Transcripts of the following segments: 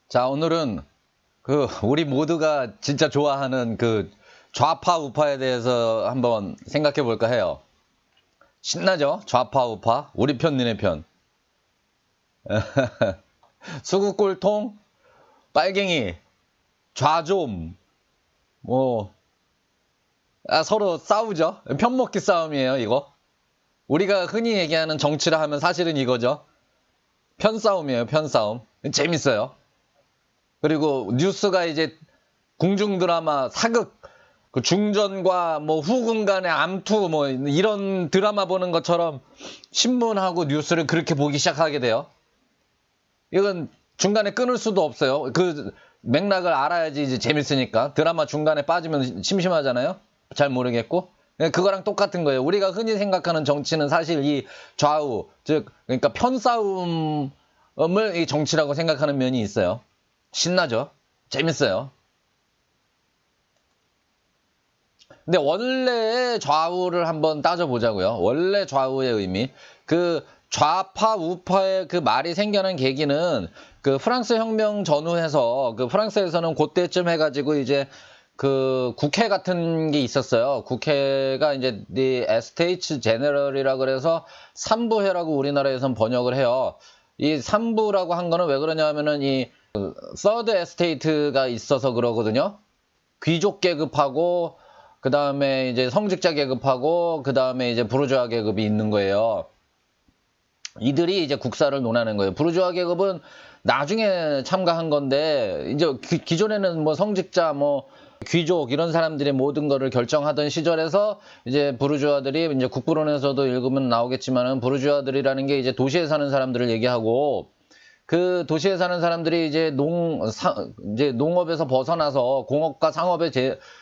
자, 오늘은 우리 모두가 진짜 좋아하는 좌파 우파에 대해서 한번 생각해 볼까 해요. 신나죠? 좌파 우파. 우리 편 니네 편. 수구꼴통, 빨갱이, 좌좀, 뭐 서로 싸우죠. 편먹기 싸움이에요, 이거. 우리가 흔히 얘기하는 정치라 하면 사실은 이거죠. 편싸움이에요, 편싸움. 재밌어요. 그리고 뉴스가 이제 궁중 드라마 사극, 중전과 뭐 후군 간의 암투 뭐 이런 드라마 보는 것처럼 신문하고 뉴스를 그렇게 보기 시작하게 돼요. 이건 중간에 끊을 수도 없어요. 그 맥락을 알아야지 이제 재밌으니까. 드라마 중간에 빠지면 심심하잖아요. 잘 모르겠고. 그거랑 똑같은 거예요. 우리가 흔히 생각하는 정치는 사실 이 좌우, 즉 그러니까 편싸움을 이 정치라고 생각하는 면이 있어요. 신나죠? 재밌어요. 근데 원래의 좌우를 한번 따져보자고요. 원래 좌우의 의미. 좌파, 우파의 말이 생겨난 계기는 프랑스 혁명 전후해서 프랑스에서는 그때쯤 해가지고 이제 국회 같은 게 있었어요. 국회가 이제 에스테이츠 제너럴이라 그래서 삼부회라고 우리나라에선 번역을 해요. 이 삼부라고 한 거는 왜 그러냐면은 이 서드 에스테이트가 있어서 그러거든요. 귀족 계급하고 그 다음에 이제 성직자 계급하고 그 다음에 이제 부르주아 계급이 있는 거예요. 이들이 이제 국사를 논하는 거예요. 부르주아 계급은 나중에 참가한 건데 이제 기존에는 뭐 성직자 뭐 귀족 이런 사람들이 모든 거를 결정하던 시절에서 이제 부르주아들이 이제 국부론에서도 읽으면 나오겠지만은 부르주아들이라는 게 이제 도시에 사는 사람들을 얘기하고 도시에 사는 사람들이 이제 농업에서 벗어나서 공업과 상업에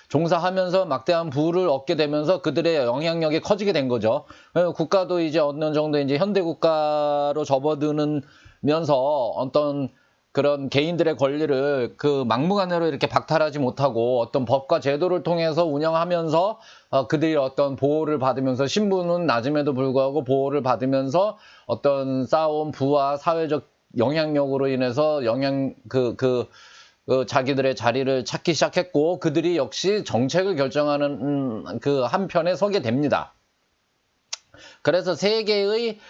종사하면서 막대한 부를 얻게 되면서 그들의 영향력이 커지게 된 거죠. 국가도 이제 어느 정도 이제 현대 국가로 접어드는면서 어떤 그런 개인들의 권리를 막무가내로 이렇게 박탈하지 못하고 어떤 법과 제도를 통해서 운영하면서 그들이 어떤 보호를 받으면서 신분은 낮음에도 불구하고 보호를 받으면서 어떤 쌓아온 부와 사회적 영향력으로 인해서 자기들의 자리를 찾기 시작했고 그들이 역시 정책을 결정하는 한편에 서게 됩니다. 그래서 세 개의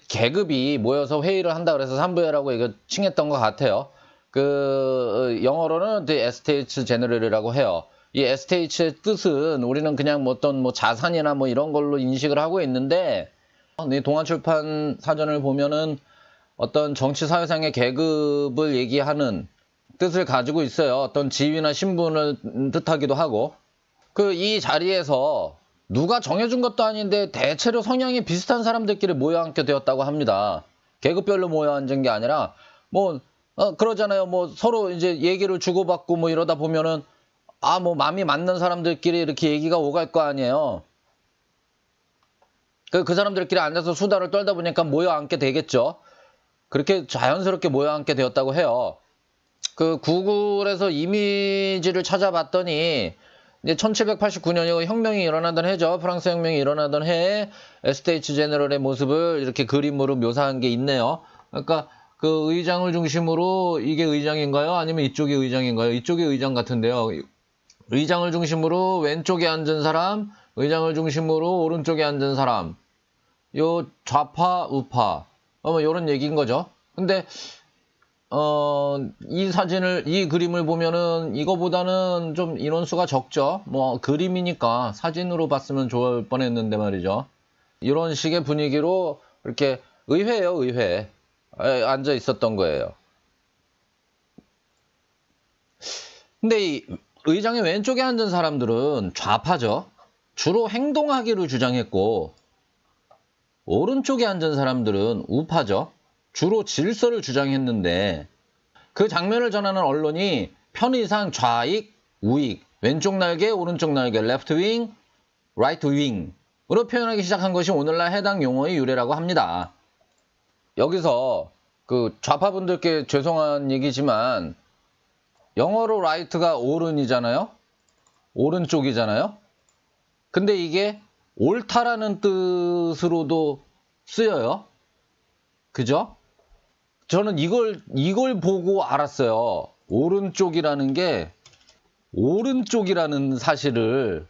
계급이 모여서 회의를 한다 그래서 삼부회라고 이거 칭했던 것 같아요. 영어로는 The Estates General이라고 해요. 이 에스테이츠의 뜻은 우리는 그냥 어떤 자산이나 이런 걸로 인식을 하고 있는데 동아출판 사전을 보면은 어떤 정치 사회상의 계급을 얘기하는 뜻을 가지고 있어요. 어떤 지위나 신분을 뜻하기도 하고. 이 자리에서 누가 정해준 것도 아닌데 대체로 성향이 비슷한 사람들끼리 모여 앉게 되었다고 합니다. 계급별로 모여 앉은 게 아니라 그러잖아요. 서로 이제 얘기를 주고받고 이러다 보면은 마음이 맞는 사람들끼리 이렇게 얘기가 오갈 거 아니에요. 그 사람들끼리 앉아서 수다를 떨다 보니까 모여 앉게 되겠죠. 그렇게 자연스럽게 모여 앉게 되었다고 해요. 구글에서 이미지를 찾아봤더니 이제 1789년에 혁명이 일어나던 해죠. 프랑스 혁명이 일어나던 해에 에스테이츠 제너럴의 모습을 이렇게 그림으로 묘사한 게 있네요. 그러니까 의장을 중심으로 이게 의장인가요? 아니면 이쪽이 의장인가요? 이쪽이 의장 같은데요. 의장을 중심으로 왼쪽에 앉은 사람, 의장을 중심으로 오른쪽에 앉은 사람. 요 좌파, 우파. 이런 얘기인 거죠. 근데 이 그림을 보면은 이거보다는 좀 인원수가 적죠. 그림이니까 사진으로 봤으면 좋을 뻔했는데 말이죠. 이런 식의 분위기로 이렇게 의회예요, 의회에 앉아 있었던 거예요. 근데 이 의장의 왼쪽에 앉은 사람들은 좌파죠. 주로 행동하기를 주장했고 오른쪽에 앉은 사람들은 우파죠. 주로 질서를 주장했는데 그 장면을 전하는 언론이 편의상 좌익, 우익, 왼쪽 날개, 오른쪽 날개, left wing, right wing으로 표현하기 시작한 것이 오늘날 해당 용어의 유래라고 합니다. 여기서 좌파분들께 죄송한 얘기지만 영어로 right가 오른이잖아요. 오른쪽이잖아요. 근데 이게 옳다라는 뜻으로도 쓰여요. 그죠? 저는 이걸 보고 알았어요. 오른쪽이라는 사실을.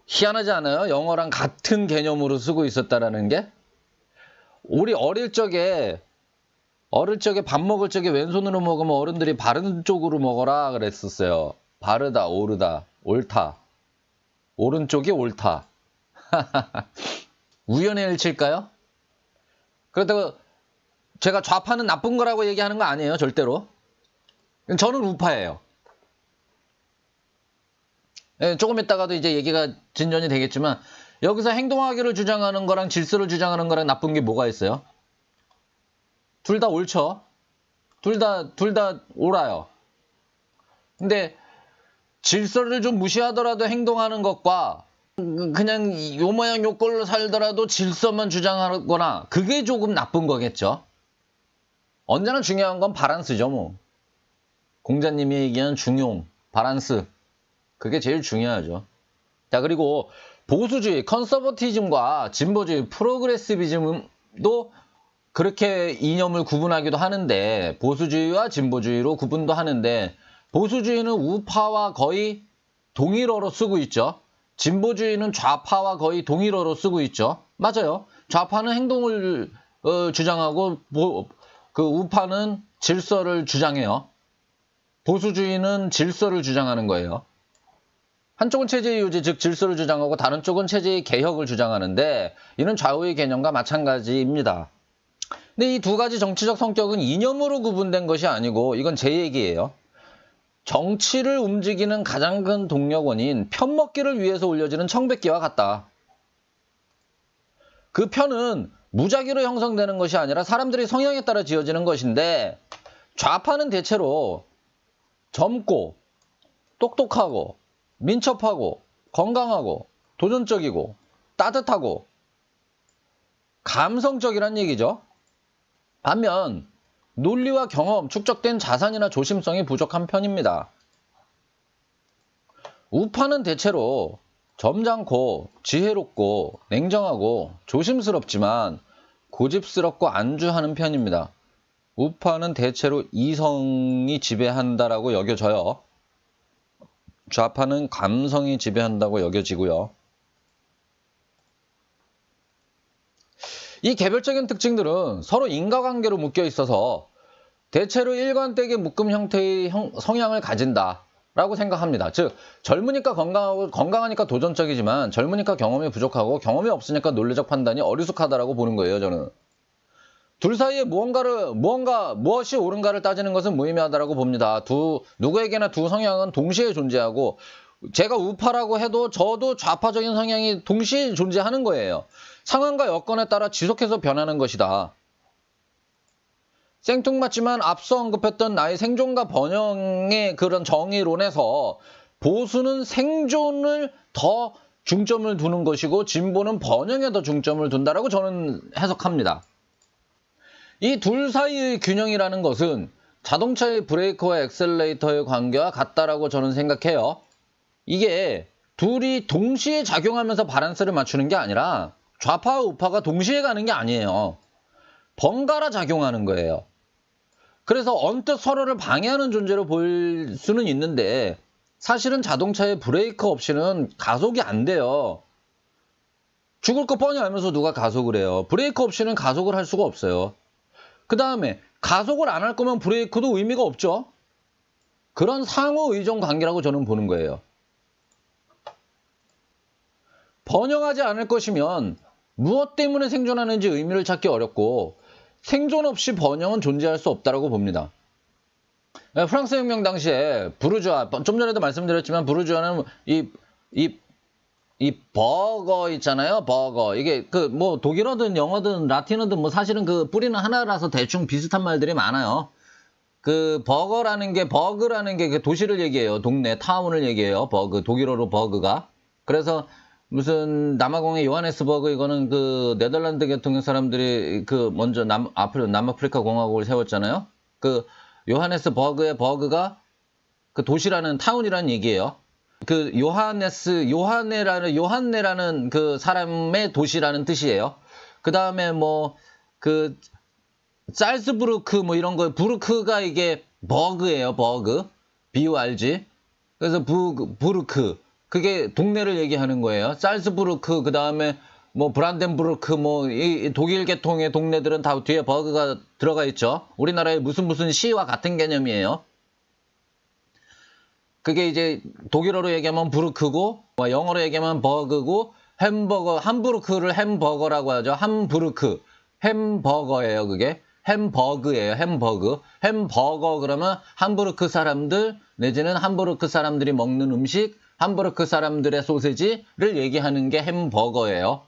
희한하지 않아요? 영어랑 같은 개념으로 쓰고 있었다라는 게. 우리 어릴 적에 밥 먹을 적에 왼손으로 먹으면 어른들이 바른 쪽으로 먹어라 그랬었어요. 바르다, 오르다, 옳다. 오른쪽이 옳다. 우연의 일치일까요? 그렇다고 제가 좌파는 나쁜 거라고 얘기하는 거 아니에요, 절대로. 저는 우파예요. 예, 조금 있다가도 이제 얘기가 진전이 되겠지만, 여기서 행동하기를 주장하는 거랑 질서를 주장하는 거랑 나쁜 게 뭐가 있어요? 둘 다 옳죠. 둘 다 옳아요. 근데 질서를 좀 무시하더라도 행동하는 것과 그냥 요 모양 요 꼴로 살더라도 질서만 주장하거나, 그게 조금 나쁜 거겠죠. 언제나 중요한 건 바란스죠, 뭐. 공자님이 얘기한 중용, 바란스. 그게 제일 중요하죠. 자, 그리고 보수주의, 컨서버티즘과 진보주의, 프로그레시비즘도 그렇게 이념을 구분하기도 하는데, 보수주의와 진보주의로 구분도 하는데, 보수주의는 우파와 거의 동일어로 쓰고 있죠. 진보주의는 좌파와 거의 동일어로 쓰고 있죠. 맞아요. 좌파는 행동을 주장하고 그 우파는 질서를 주장해요. 보수주의는 질서를 주장하는 거예요. 한쪽은 체제의 유지, 즉 질서를 주장하고 다른 쪽은 체제의 개혁을 주장하는데, 이는 좌우의 개념과 마찬가지입니다. 근데 이 두 가지 정치적 성격은 이념으로 구분된 것이 아니고, 이건 제 얘기예요. 정치를 움직이는 가장 큰 동력원인 편먹기를 위해서 올려지는 청백기와 같다. 그 편은 무작위로 형성되는 것이 아니라 사람들의 성향에 따라 지어지는 것인데, 좌파는 대체로 젊고 똑똑하고 민첩하고 건강하고 도전적이고 따뜻하고 감성적이란 얘기죠. 반면 논리와 경험, 축적된 자산이나 조심성이 부족한 편입니다. 우파는 대체로 점잖고 지혜롭고 냉정하고 조심스럽지만 고집스럽고 안주하는 편입니다. 우파는 대체로 이성이 지배한다라고 여겨져요. 좌파는 감성이 지배한다고 여겨지고요. 이 개별적인 특징들은 서로 인과관계로 묶여 있어서 대체로 일관되게 묶음 형태의 성향을 가진다라고 생각합니다. 즉, 젊으니까 건강하니까 도전적이지만 젊으니까 경험이 부족하고 경험이 없으니까 논리적 판단이 어리숙하다라고 보는 거예요, 저는. 둘 사이에 무엇이 옳은가를 따지는 것은 무의미하다라고 봅니다. 누구에게나 두 성향은 동시에 존재하고, 제가 우파라고 해도 저도 좌파적인 성향이 동시에 존재하는 거예요. 상황과 여건에 따라 지속해서 변하는 것이다. 생뚱맞지만 앞서 언급했던 나의 생존과 번영의 그런 정의론에서 보수는 생존을 더 중점을 두는 것이고 진보는 번영에 더 중점을 둔다라고 저는 해석합니다. 이 둘 사이의 균형이라는 것은 자동차의 브레이크와 엑셀레이터의 관계와 같다라고 저는 생각해요. 이게 둘이 동시에 작용하면서 바란스를 맞추는 게 아니라 좌파와 우파가 동시에 가는 게 아니에요. 번갈아 작용하는 거예요. 그래서 언뜻 서로를 방해하는 존재로 보일 수는 있는데, 사실은 자동차의 브레이크 없이는 가속이 안 돼요. 죽을 거 뻔히 알면서 누가 가속을 해요. 브레이크 없이는 가속을 할 수가 없어요. 그 다음에 가속을 안 할 거면 브레이크도 의미가 없죠. 그런 상호 의존 관계라고 저는 보는 거예요. 번영하지 않을 것이면 무엇 때문에 생존하는지 의미를 찾기 어렵고, 생존 없이 번영은 존재할 수 없다고 봅니다. 프랑스 혁명 당시에 부르주아, 좀 전에도 말씀드렸지만 부르주아는 이 버거 있잖아요. 버거. 이게 뭐 독일어든 영어든 라틴어든 뭐 사실은 그 뿌리는 하나라서 대충 비슷한 말들이 많아요. 그 버거라는 게, 버그라는 게 그 도시를 얘기해요. 동네, 타운을 얘기해요. 버그, 독일어로 버그가. 그래서 무슨 남아공의 요하네스버그, 이거는 그 네덜란드 계통의 사람들이 그 먼저 남아프리카 공화국을 세웠잖아요. 그 요하네스버그의 버그가 그 도시라는, 타운이라는 얘기예요. 그 요한네라는 그 사람의 도시라는 뜻이에요. 그 다음에 뭐 그 살스부르크 뭐 이런 거, 부르크가 이게 버그예요, 버그. BURG. 그래서 부르크. 그게 동네를 얘기하는 거예요. 살스부르크, 그 다음에 뭐 브란덴부르크, 뭐 이 독일 계통의 동네들은 다 뒤에 버그가 들어가 있죠. 우리나라의 무슨 시와 같은 개념이에요. 그게 이제 독일어로 얘기하면 부르크고, 영어로 얘기하면 버그고, 햄버거, 함부르크를 햄버거라고 하죠. 함부르크. 햄버거예요, 그게. 햄버그예요, 햄버그. 햄버거 그러면 함부르크 사람들, 내지는 함부르크 사람들이 먹는 음식, 함부르크 사람들의 소세지를 얘기하는 게 햄버거예요.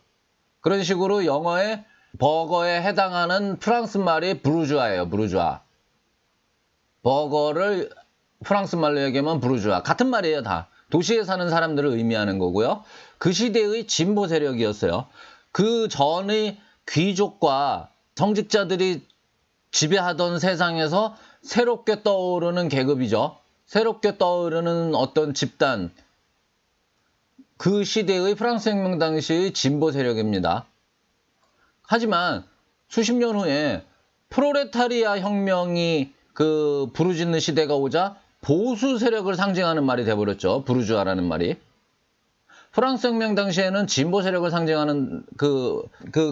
그런 식으로 영어의 버거에 해당하는 프랑스 말이 부르주아예요, 부르주아. 버거를 프랑스 말로 얘기하면 부르주아. 같은 말이에요, 다. 도시에 사는 사람들을 의미하는 거고요. 그 시대의 진보 세력이었어요. 그 전의 귀족과 성직자들이 지배하던 세상에서 새롭게 떠오르는 계급이죠. 새롭게 떠오르는 어떤 집단. 그 시대의 프랑스 혁명 당시의 진보 세력입니다. 하지만 수십 년 후에 프롤레타리아 혁명이 그 부르짖는 시대가 오자 보수 세력을 상징하는 말이 돼버렸죠. 부르주아라는 말이. 프랑스 혁명 당시에는 진보 세력을 상징하는 그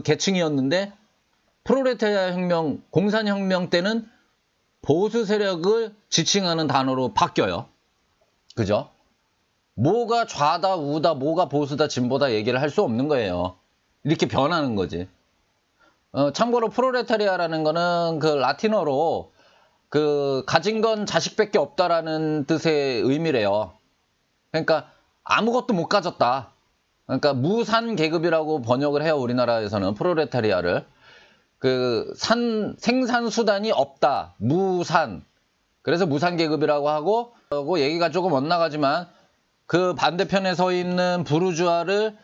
계층이었는데 프롤레타리아 혁명, 공산혁명 때는 보수 세력을 지칭하는 단어로 바뀌어요. 그죠? 뭐가 좌다, 우다, 뭐가 보수다, 진보다 얘기를 할 수 없는 거예요. 이렇게 변하는 거지. 참고로 프롤레타리아라는 거는 그 라틴어로 그 가진 건 자식밖에 없다라는 뜻의 의미래요. 그러니까 아무것도 못 가졌다. 그러니까 무산 계급이라고 번역을 해요. 우리나라에서는 프롤레타리아를. 그 생산 수단이 없다. 무산. 그래서 무산 계급이라고 하고 얘기가 조금 엇나가지만 그 반대편에 서 있는 부르주아를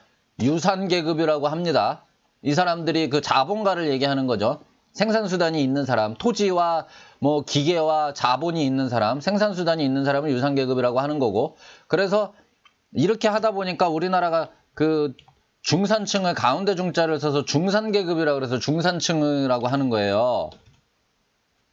유산 계급이라고 합니다. 이 사람들이 그 자본가를 얘기하는 거죠. 생산 수단이 있는 사람, 토지와 뭐 기계와 자본이 있는 사람, 생산 수단이 있는 사람을 유산 계급이라고 하는 거고. 그래서 이렇게 하다 보니까 우리나라가 그 중산층을 가운데 중자를 써서 중산계급이라고 그래서 중산층이라고 하는 거예요.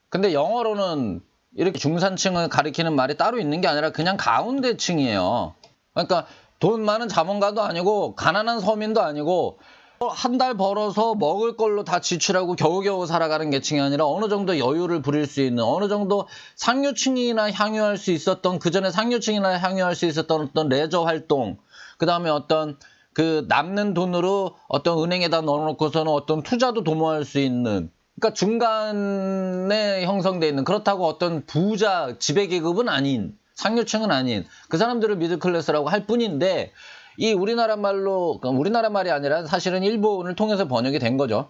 근데 영어로는 이렇게 중산층을 가리키는 말이 따로 있는 게 아니라 그냥 가운데층이에요. 그러니까 돈 많은 자본가도 아니고 가난한 서민도 아니고 한 달 벌어서 먹을 걸로 다 지출하고 겨우겨우 살아가는 계층이 아니라 어느 정도 여유를 부릴 수 있는, 어느 정도 상류층이나 향유할 수 있었던, 그 전에 상류층이나 향유할 수 있었던 어떤 레저 활동, 그 다음에 어떤 그 남는 돈으로 어떤 은행에다 넣어놓고서는 어떤 투자도 도모할 수 있는, 그러니까 중간에 형성되어 있는, 그렇다고 어떤 부자 지배계급은 아닌, 상류층은 아닌 그 사람들을 미들클래스라고 할 뿐인데, 이 우리나라 말로, 우리나라 말이 아니라 사실은 일본을 통해서 번역이 된 거죠.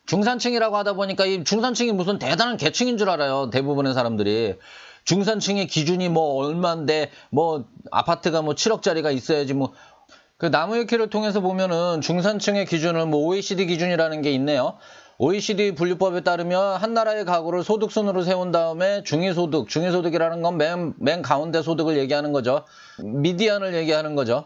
중산층이라고 하다 보니까 이 중산층이 무슨 대단한 계층인 줄 알아요. 대부분의 사람들이. 중산층의 기준이 뭐 얼마인데, 뭐 아파트가 뭐 7억짜리가 있어야지 뭐. 그 나무위키를 통해서 보면은 중산층의 기준을 뭐 OECD 기준이라는 게 있네요. OECD 분류법에 따르면 한 나라의 가구를 소득순으로 세운 다음에 중위소득이라는 건 맨 가운데 소득을 얘기하는 거죠. 미디안을 얘기하는 거죠.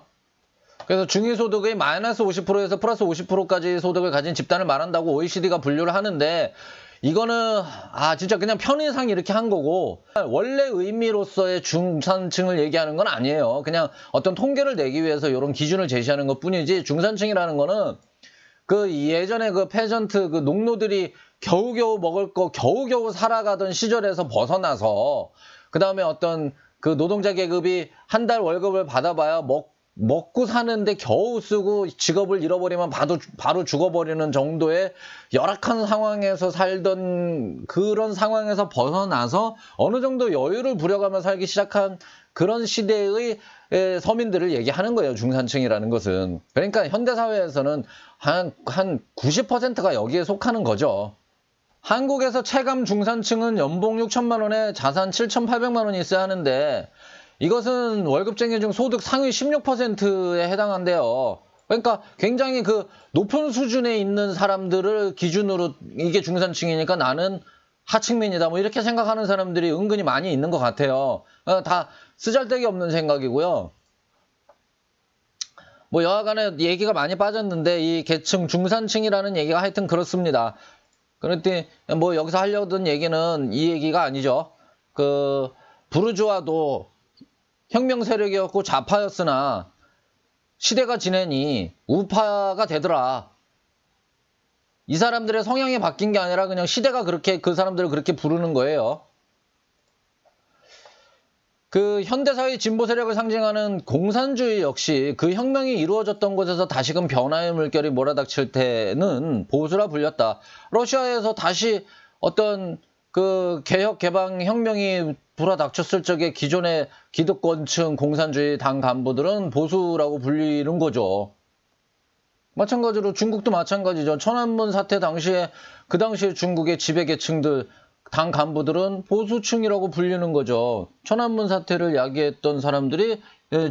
그래서 중위소득의 마이너스 50%에서 플러스 50%까지 소득을 가진 집단을 말한다고 OECD가 분류를 하는데, 이거는 진짜 그냥 편의상 이렇게 한 거고 원래 의미로서의 중산층을 얘기하는 건 아니에요. 그냥 어떤 통계를 내기 위해서 이런 기준을 제시하는 것 뿐이지, 중산층이라는 거는 그 예전에 그 페전트 그 농노들이 겨우겨우 먹을 거 겨우겨우 살아가던 시절에서 벗어나서 그 다음에 어떤 그 노동자 계급이 한 달 월급을 받아봐야 먹고 사는데 겨우 쓰고 직업을 잃어버리면 바로 죽어버리는 정도의 열악한 상황에서 살던 그런 상황에서 벗어나서 어느 정도 여유를 부려가며 살기 시작한 그런 시대의 서민들을 얘기하는 거예요. 중산층이라는 것은. 그러니까 현대사회에서는 한 90%가 여기에 속하는 거죠. 한국에서 체감 중산층은 연봉 6천만 원에 자산 7,800만 원이 있어야 하는데, 이것은 월급쟁이 중 소득 상위 16%에 해당한대요. 그러니까 굉장히 그 높은 수준에 있는 사람들을 기준으로 이게 중산층이니까 나는 하층민이다 뭐 이렇게 생각하는 사람들이 은근히 많이 있는 것 같아요. 다 쓰잘데기 없는 생각이고요. 뭐 여하간에 얘기가 많이 빠졌는데 이 계층 중산층이라는 얘기가 하여튼 그렇습니다. 그런데 뭐 여기서 하려던 얘기는 이 얘기가 아니죠. 그 부르주아도 혁명 세력이었고 좌파였으나 시대가 지내니 우파가 되더라. 이 사람들의 성향이 바뀐 게 아니라 그냥 시대가 그렇게 그 사람들을 그렇게 부르는 거예요. 그 현대사회 진보 세력을 상징하는 공산주의 역시 그 혁명이 이루어졌던 곳에서 다시금 변화의 물결이 몰아닥칠 때는 보수라 불렸다. 러시아에서 다시 어떤 그 개혁 개방 혁명이 불어닥쳤을 적에 기존의 기득권층 공산주의 당 간부들은 보수라고 불리는 거죠. 마찬가지로 중국도 마찬가지죠. 천안문 사태 당시에 그 당시에 중국의 지배계층들 당 간부들은 보수층이라고 불리는 거죠. 천안문 사태를 야기했던 사람들이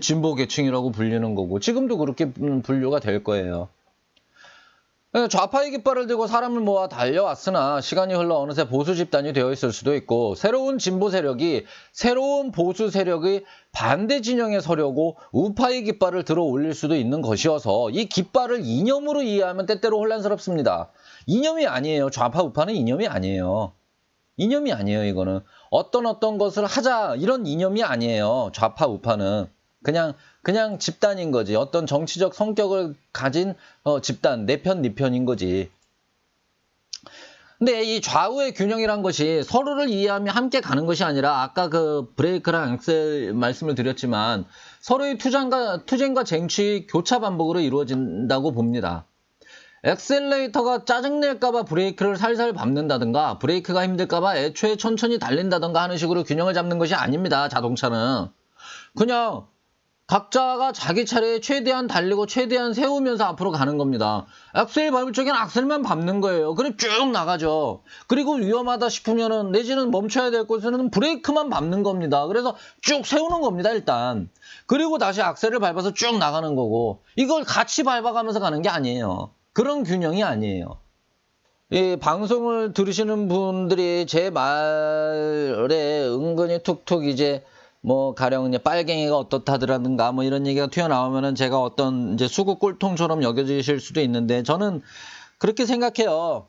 진보계층이라고 불리는 거고 지금도 그렇게 분류가 될 거예요. 좌파의 깃발을 들고 사람을 모아 달려왔으나 시간이 흘러 어느새 보수 집단이 되어 있을 수도 있고 새로운 진보 세력이 새로운 보수 세력의 반대 진영에 서려고 우파의 깃발을 들어 올릴 수도 있는 것이어서 이 깃발을 이념으로 이해하면 때때로 혼란스럽습니다. 이념이 아니에요. 좌파 우파는 이념이 아니에요. 이념이 아니에요. 이거는 어떤 것을 하자 이런 이념이 아니에요. 좌파 우파는 그냥 집단인 거지. 어떤 정치적 성격을 가진 집단, 내 편, 네 편인 거지. 근데 이 좌우의 균형이란 것이 서로를 이해하며 함께 가는 것이 아니라 아까 그 브레이크랑 엑셀 말씀을 드렸지만 서로의 투쟁과 쟁취의 교차 반복으로 이루어진다고 봅니다. 엑셀레이터가 짜증낼까봐 브레이크를 살살 밟는다든가 브레이크가 힘들까봐 애초에 천천히 달린다든가 하는 식으로 균형을 잡는 것이 아닙니다. 자동차는. 그냥 각자가 자기 차례에 최대한 달리고 최대한 세우면서 앞으로 가는 겁니다. 엑셀 밟을 적엔 악셀만 밟는 거예요. 그럼 쭉 나가죠. 그리고 위험하다 싶으면은 내지는 멈춰야 될 곳에는 브레이크만 밟는 겁니다. 그래서 쭉 세우는 겁니다. 일단. 그리고 다시 악셀을 밟아서 쭉 나가는 거고 이걸 같이 밟아가면서 가는 게 아니에요. 그런 균형이 아니에요. 이 방송을 들으시는 분들이 제 말에 은근히 툭툭 이제 뭐 가령 이제 빨갱이가 어떻다더라든가 뭐 이런 얘기가 튀어나오면은 제가 어떤 이제 수구 꼴통처럼 여겨지실 수도 있는데 저는 그렇게 생각해요.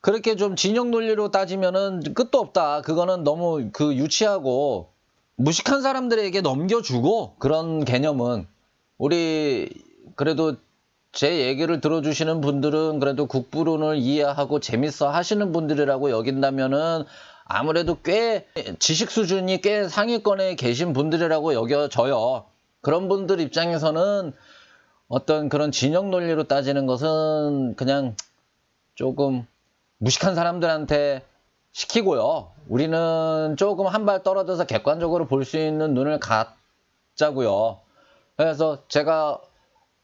그렇게 좀 진영 논리로 따지면은 끝도 없다. 그거는 너무 그 유치하고 무식한 사람들에게 넘겨주고 그런 개념은 우리 그래도 제 얘기를 들어주시는 분들은 그래도 국부론을 이해하고 재밌어 하시는 분들이라고 여긴다면은 아무래도 꽤 지식 수준이 꽤 상위권에 계신 분들이라고 여겨져요. 그런 분들 입장에서는 어떤 그런 진영 논리로 따지는 것은 그냥 조금 무식한 사람들한테 시키고요. 우리는 조금 한 발 떨어져서 객관적으로 볼 수 있는 눈을 갖자고요. 그래서 제가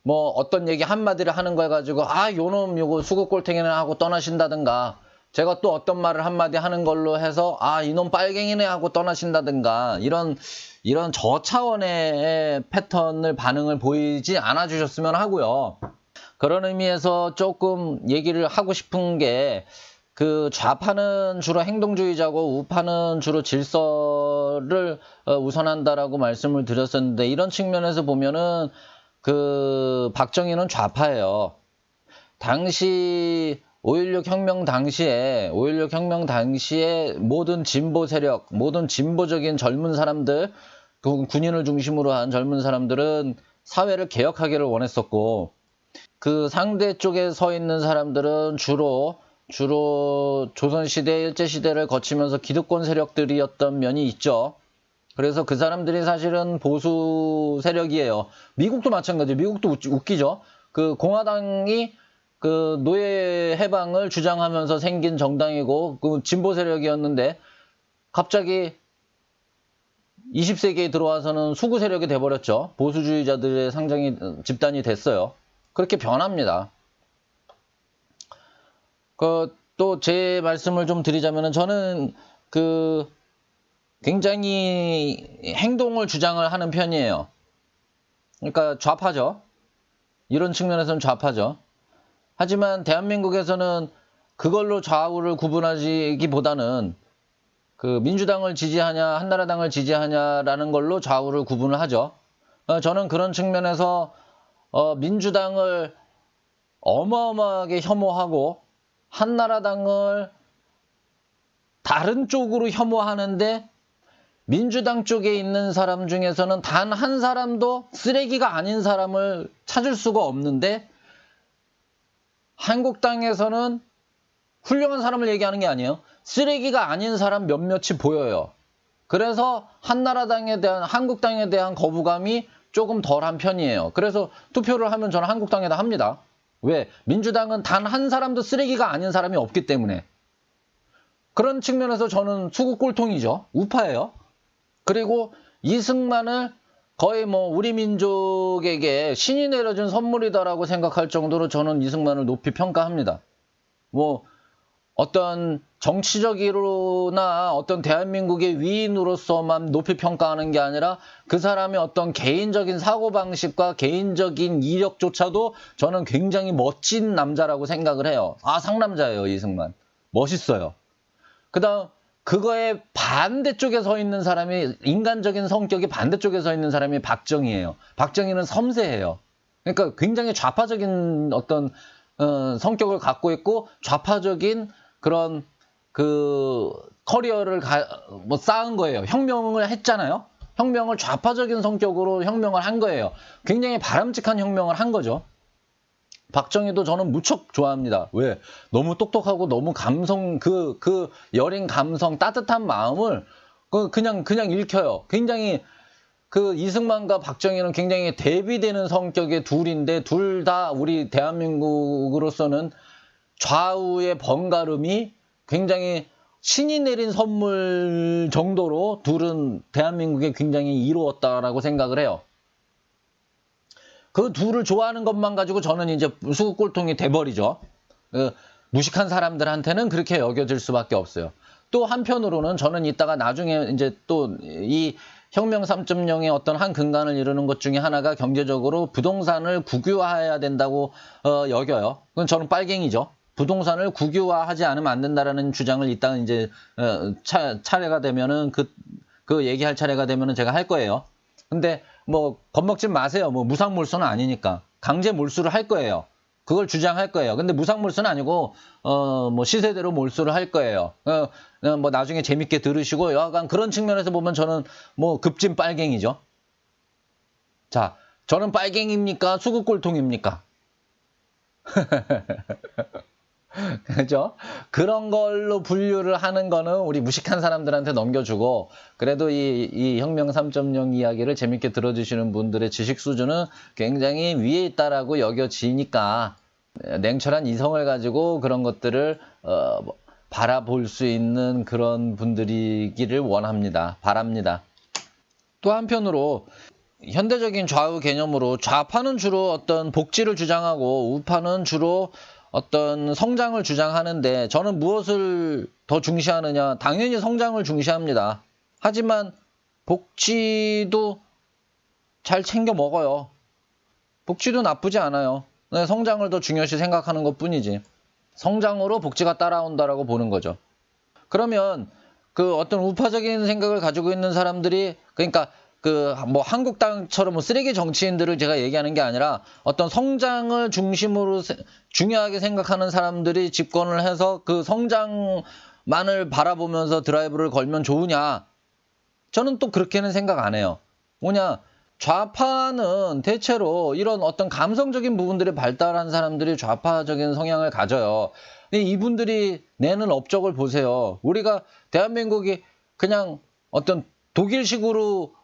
뭐 어떤 얘기 한마디를 하는 거 가지고 요놈 요거 수구꼴탱이는 하고 떠나신다든가 제가 또 어떤 말을 한마디 하는 걸로 해서 이놈 빨갱이네 하고 떠나신다든가 이런 저차원의 패턴을 반응을 보이지 않아 주셨으면 하고요. 그런 의미에서 조금 얘기를 하고 싶은 게 그 좌파는 주로 행동주의자고 우파는 주로 질서를 우선한다라고 말씀을 드렸었는데 이런 측면에서 보면은 그 박정희는 좌파예요. 당시 5.16 혁명 당시에 모든 진보 세력, 모든 진보적인 젊은 사람들, 군인을 중심으로 한 젊은 사람들은 사회를 개혁하기를 원했었고 그 상대 쪽에 서 있는 사람들은 주로 조선시대, 일제시대를 거치면서 기득권 세력들이었던 면이 있죠. 그래서 그 사람들이 사실은 보수 세력이에요. 미국도 마찬가지예요. 미국도 웃기죠. 그 공화당이 그 노예 해방을 주장하면서 생긴 정당이고 그 진보 세력이었는데 갑자기 20세기에 들어와서는 수구 세력이 돼버렸죠. 보수주의자들의 집단이 됐어요. 그렇게 변합니다. 또 제 말씀을 좀 드리자면은 저는 굉장히 행동을 주장을 하는 편이에요. 그러니까 좌파죠. 이런 측면에서는 좌파죠. 하지만 대한민국에서는 그걸로 좌우를 구분하기보다는 그 민주당을 지지하냐 한나라당을 지지하냐라는 걸로 좌우를 구분을 하죠. 저는 그런 측면에서 민주당을 어마어마하게 혐오하고 한나라당을 다른 쪽으로 혐오하는데 민주당 쪽에 있는 사람 중에서는 단 한 사람도 쓰레기가 아닌 사람을 찾을 수가 없는데 한국당에서는 훌륭한 사람을 얘기하는 게 아니에요. 쓰레기가 아닌 사람 몇몇이 보여요. 그래서 한나라당에 대한, 한국당에 대한 거부감이 조금 덜한 편이에요. 그래서 투표를 하면 저는 한국당에다 합니다. 왜? 민주당은 단 한 사람도 쓰레기가 아닌 사람이 없기 때문에. 그런 측면에서 저는 수구 꼴통이죠. 우파예요. 그리고 이승만을 거의 뭐 우리 민족에게 신이 내려준 선물이다라고 생각할 정도로 저는 이승만을 높이 평가합니다. 뭐 어떤 정치적으로나 어떤 대한민국의 위인으로서만 높이 평가하는 게 아니라 그 사람의 어떤 개인적인 사고방식과 개인적인 이력조차도 저는 굉장히 멋진 남자라고 생각을 해요. 아, 상남자예요, 이승만. 멋있어요. 그 다음 그거에 반대쪽에 서 있는 사람이, 인간적인 성격이 반대쪽에 서 있는 사람이 박정희예요. 박정희는 섬세해요. 그러니까 굉장히 좌파적인 어떤 성격을 갖고 있고 좌파적인 그런 그 커리어를 뭐 쌓은 거예요. 혁명을 했잖아요. 혁명을 좌파적인 성격으로 혁명을 한 거예요. 굉장히 바람직한 혁명을 한 거죠. 박정희도 저는 무척 좋아합니다. 왜? 너무 똑똑하고 너무 감성, 그 여린 감성, 따뜻한 마음을 그냥 읽혀요. 굉장히 그 이승만과 박정희는 굉장히 대비되는 성격의 둘인데 둘 다 우리 대한민국으로서는 좌우의 번갈음이 굉장히 신이 내린 선물 정도로 둘은 대한민국에 굉장히 이루었다라고 생각을 해요. 그 둘을 좋아하는 것만 가지고 저는 이제 수구꼴통이 돼버리죠. 무식한 사람들한테는 그렇게 여겨질 수밖에 없어요. 또 한편으로는 저는 이따가 나중에 이제 또 이 혁명 3.0의 어떤 한 근간을 이루는 것 중에 하나가 경제적으로 부동산을 국유화해야 된다고 여겨요. 그건 저는 빨갱이죠. 부동산을 국유화하지 않으면 안 된다라는 주장을 이따가 이제 차례가 되면은 그 얘기할 차례가 되면은 제가 할 거예요. 근데 뭐 겁먹지 마세요. 뭐 무상몰수는 아니니까 강제 몰수를 할 거예요. 그걸 주장할 거예요. 근데 무상몰수는 아니고 뭐 시세대로 몰수를 할 거예요. 뭐 나중에 재밌게 들으시고 약간 그런 측면에서 보면 저는 뭐 급진 빨갱이죠. 자, 저는 빨갱입니까? 수구꼴통입니까? 그죠? 그런 걸로 분류를 하는 거는 우리 무식한 사람들한테 넘겨주고, 그래도 이 혁명 3.0 이야기를 재밌게 들어주시는 분들의 지식 수준은 굉장히 위에 있다라고 여겨지니까 냉철한 이성을 가지고 그런 것들을 바라볼 수 있는 그런 분들이기를 원합니다. 바랍니다. 또 한편으로 현대적인 좌우 개념으로 좌파는 주로 어떤 복지를 주장하고 우파는 주로 어떤 성장을 주장하는데 저는 무엇을 더 중시하느냐? 당연히 성장을 중시합니다. 하지만 복지도 잘 챙겨 먹어요. 복지도 나쁘지 않아요. 성장을 더 중요시 생각하는 것 뿐이지. 성장으로 복지가 따라온다라고 보는 거죠. 그러면 그 어떤 우파적인 생각을 가지고 있는 사람들이, 그러니까 그 뭐 한국당처럼 뭐 쓰레기 정치인들을 제가 얘기하는 게 아니라 어떤 성장을 중심으로 중요하게 생각하는 사람들이 집권을 해서 그 성장만을 바라보면서 드라이브를 걸면 좋으냐? 저는 또 그렇게는 생각 안 해요. 뭐냐? 좌파는 대체로 이런 어떤 감성적인 부분들이 발달한 사람들이 좌파적인 성향을 가져요. 근데 이분들이 내는 업적을 보세요. 우리가 대한민국이 그냥 어떤 독일식으로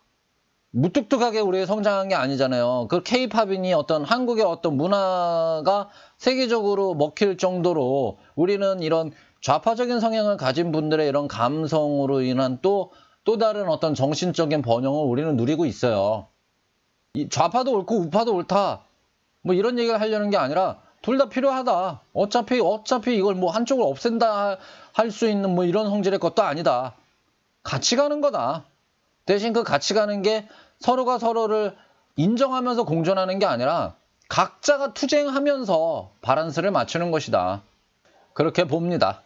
무뚝뚝하게 우리가 성장한 게 아니잖아요. 그 케이팝이니 어떤 한국의 어떤 문화가 세계적으로 먹힐 정도로 우리는 이런 좌파적인 성향을 가진 분들의 이런 감성으로 인한 또 다른 어떤 정신적인 번영을 우리는 누리고 있어요. 이 좌파도 옳고 우파도 옳다. 뭐 이런 얘기를 하려는 게 아니라 둘 다 필요하다. 어차피 이걸 뭐 한쪽을 없앤다 할 수 있는 뭐 이런 성질의 것도 아니다. 같이 가는 거다. 대신 그 같이 가는 게 서로가 서로를 인정하면서 공존하는 게 아니라 각자가 투쟁하면서 바란스를 맞추는 것이다. 그렇게 봅니다.